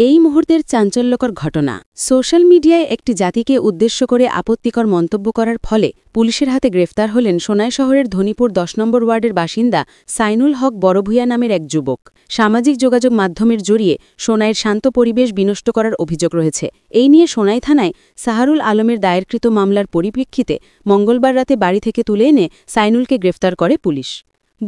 এই মুহূর্তের চাঞ্চল্যকর ঘটনা সোশ্যাল মিডিয়ায় একটি জাতিকে উদ্দেশ্য করে আপত্তিকর মন্তব্য করার ফলে পুলিশের হাতে গ্রেফতার হলেন সোনাই শহরের ধনীপুর ১০ নম্বর ওয়ার্ডের বাসিন্দা সাইনুল হক বড়ভূয়া নামের এক যুবক। সামাজিক যোগাযোগ মাধ্যমের জরিয়ে সোনাইয়ের শান্ত পরিবেশ বিনষ্ট করার অভিযোগ রয়েছে। এই নিয়ে সোনাই থানায় সাহারুল আলমের দায়েরকৃত মামলার পরিপ্রেক্ষিতে মঙ্গলবার রাতে বাড়ি থেকে তুলে এনে সাইনুলকে গ্রেফতার করে পুলিশ।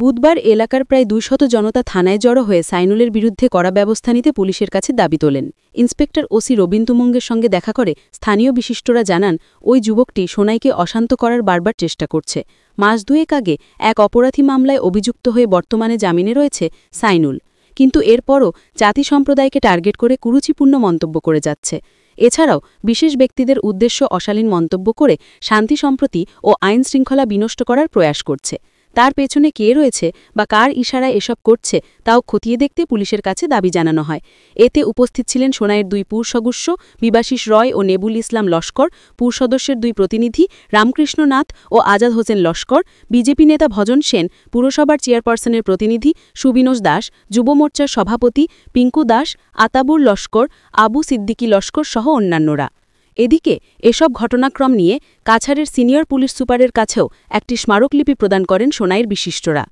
বুধবার এলাকার প্রায় ২০০ জনতা থানায় জড়ো হয়ে সাইনুলের বিরুদ্ধে কড়া ব্যবস্থা নিতে পুলিশের কাছে দাবি তোলেন। ইন্সপেক্টর ওসি রবীন তুমঙ্গের সঙ্গে দেখা করে স্থানীয় বিশিষ্টরা জানান, ওই যুবকটি সোনাইকে অশান্ত করার বারবার চেষ্টা করছে। মাস দুয়েক আগে এক অপরাধী মামলায় অভিযুক্ত হয়ে বর্তমানে জামিনে রয়েছে সাইনুল, কিন্তু এরপরও জাতি সম্প্রদায়কে টার্গেট করে কুরুচিপূর্ণ মন্তব্য করে যাচ্ছে। এছাড়াও বিশেষ ব্যক্তিদের উদ্দেশ্য অশালীন মন্তব্য করে শান্তি সম্প্রতি ও আইন শৃঙ্খলা বিনষ্ট করার প্রয়াস করছে। তার পেছনে কে রয়েছে বা কার ইশারায় এসব করছে তাও খতিয়ে দেখতে পুলিশের কাছে দাবি জানানো হয়। এতে উপস্থিত ছিলেন সোনাইয়ের ২ পুর সদস্য বিবাশিস রয় ও নেবুল ইসলাম লস্কর, পুর সদস্যের ২ প্রতিনিধি রামকৃষ্ণ নাথ ও আজাদ হোসেন লস্কর, বিজেপি নেতা ভজন সেন, পুরসভার চেয়ারপারসনের প্রতিনিধি সুবিনোজ দাস, যুব মোর্চার সভাপতি পিঙ্কু দাস, আতাবুর লস্কর, আবু সিদ্দিকী লস্কর সহ অন্যান্যরা। এদিকে এসব ঘটনাক্রম নিয়ে কাছাড়ের সিনিয়র পুলিশ সুপারের কাছেও একটি স্মারকলিপি প্রদান করেন সোনাইয়ের বিশিষ্টরা।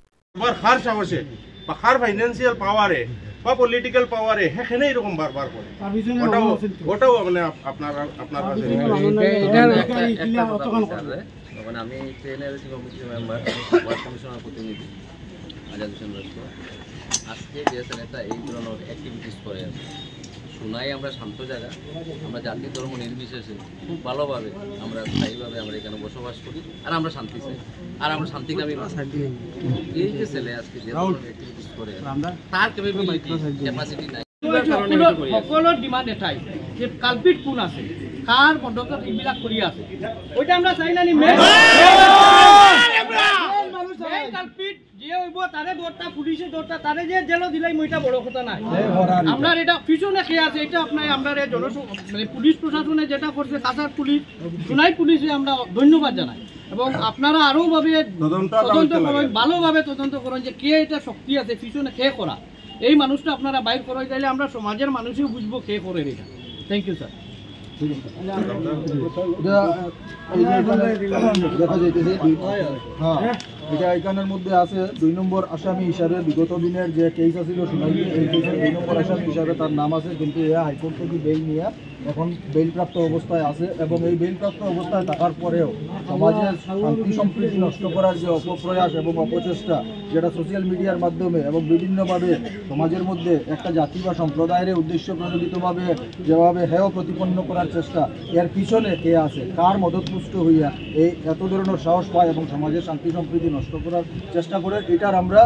সোনাই আমরা শান্ত জায়গা, আমরা জাতি ধর্ম নির্বিশেষে খুব ভালোভাবে আমরা স্থায়ীভাবে আমরা এখানে বসবাস করি, আর আমরা শান্তি চাই, আর আমরা শান্তিকামী। এই যে ছেলে আজকে যে অ্যাক্টিভিটিস করে তার ক্যাপাসিটি নাই। সকলের ডিমান্ড এটাই যে কালপিট কোন আছে, কার মদত এইবিলাক কৰি আছে, ওইটা আমরা চাই না। কালপিট যে হইব তারে দৌড়টা পুলিশে দৌড়টা তারে যে জেল দিলাই মইটা বড় কথা নাই। আমরা এটা পিছনে খেয়ে আছে, এটা আপনার আমরা মানে পুলিশ প্রশাসনে যেটা করছে কাছাড় পুলিশ সোনাই পুলিশে আমরা ধন্যবাদ জানাই, এবং আপনারা আরো ভাবে তদন্ত করেন, ভালোভাবে তদন্ত করেন যে কে এটা শক্তি আছে পিছনে খেয়ে করা। এই মানুষটা আপনারা বাইর করে দিলে আমরা সমাজের মানুষও বুঝবো কে করে এটা। Thank you sir. এটা এখানের মধ্যে আছে ২ নম্বর আসামি হিসাবে বিগত দিনের যে কেস আছিল সোনাই, এই কেসের ২ নম্বর আসামি হিসাবে তার নাম আছে, কিন্তু এ হাইকোর্ট থেকে বেইল নিয়ে এখন বেইলপ্রাপ্ত অবস্থায় আছে। এবং এই বেইলপ্রাপ্ত অবস্থায় থাকার পরেও সমাজের শান্তি সম্প্রীতি নষ্ট করার যে অপপ্রয়াস এবং অপচেষ্টা, যেটা সোশ্যাল মিডিয়ার মাধ্যমে এবং বিভিন্নভাবে সমাজের মধ্যে একটা জাতি বা সম্প্রদায়ের উদ্দেশ্য প্রণোদিতভাবে যেভাবে হেয় প্রতিপন্ন করার চেষ্টা, এর পিছনে কে আছে, কার মদতপুষ্ট হইয়া এই এত ধরনের সাহস পায় এবং সমাজের শান্তি সম্প্রীতি নষ্ট করার চেষ্টা করে, এটার আমরা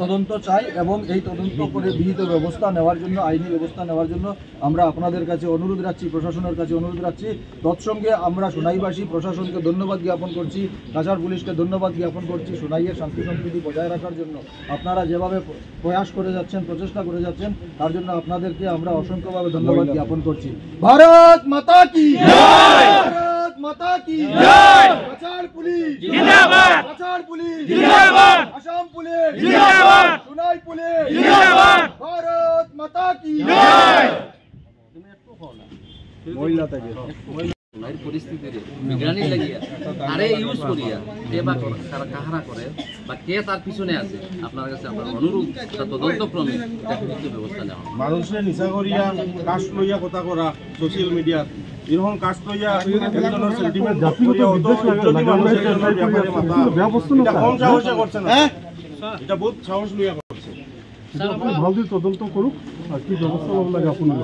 তদন্ত চাই। এবং এই তদন্ত করে বিহিত ব্যবস্থা নেওয়ার জন্য, আইনি ব্যবস্থা নেওয়ার জন্য আমরা আপনাদের কাছে অনুরোধ রাখছি, প্রশাসনের কাছে অনুরোধ রাখছি। তৎসঙ্গে আমরা সোনাইবাসী প্রশাসনকে ধন্যবাদ জ্ঞাপন করছি, কাছাড় পুলিশকে ধন্যবাদ জ্ঞাপন করছি। সোনাইয়ের শান্তি সম্প্রীতি বজায় রাখার জন্য আপনারা যেভাবে প্রয়াস করে যাচ্ছেন, প্রচেষ্টা করে যাচ্ছেন, তার জন্য আপনাদেরকে আমরা অসংখ্যভাবে ধন্যবাদ জ্ঞাপন করছি। ভারত মাতা কি জয়! ভারত মাতা কি জয়! কাছাড় পুলিশ জিন্দাবাদ! কাছাড় পুলিশ জিন্দাবাদ! আসাম পুলিশ জিন্দাবাদ! সোনাই পুলিশ জিন্দাবাদ! ভারত মাতা কি জয়! মহিলা থেকে সোনাইয়ের পরিস্থিতিতে বিজ্ঞানী লাগিয়া আরে ইউজ করিয়া কে বা কাহারা করে বা কে তার পিছনে আছে, আপনার কাছে আমরা অনুরোধ তদন্তক্রমে ব্যবস্থা নেওয়া। মানুষের নিশা করিয়া কাস্ট লইয়া কথা করা সোশ্যাল মিডিয়া, এরকম কাস্ট লইয়া একজনের সেন্টিমেন্ট করিয়া কম সাহসে করছে না, এটা বহুত সাহস লইয়া করছে। ভালো তদন্ত করুক আর কি ব্যবস্থা লাগে আপনার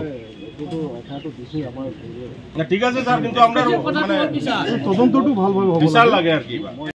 ঠিক আছে স্যার, কিন্তু আমরা মানে তদন্তটু ভালোভাবে বিশাল লাগে আর কি।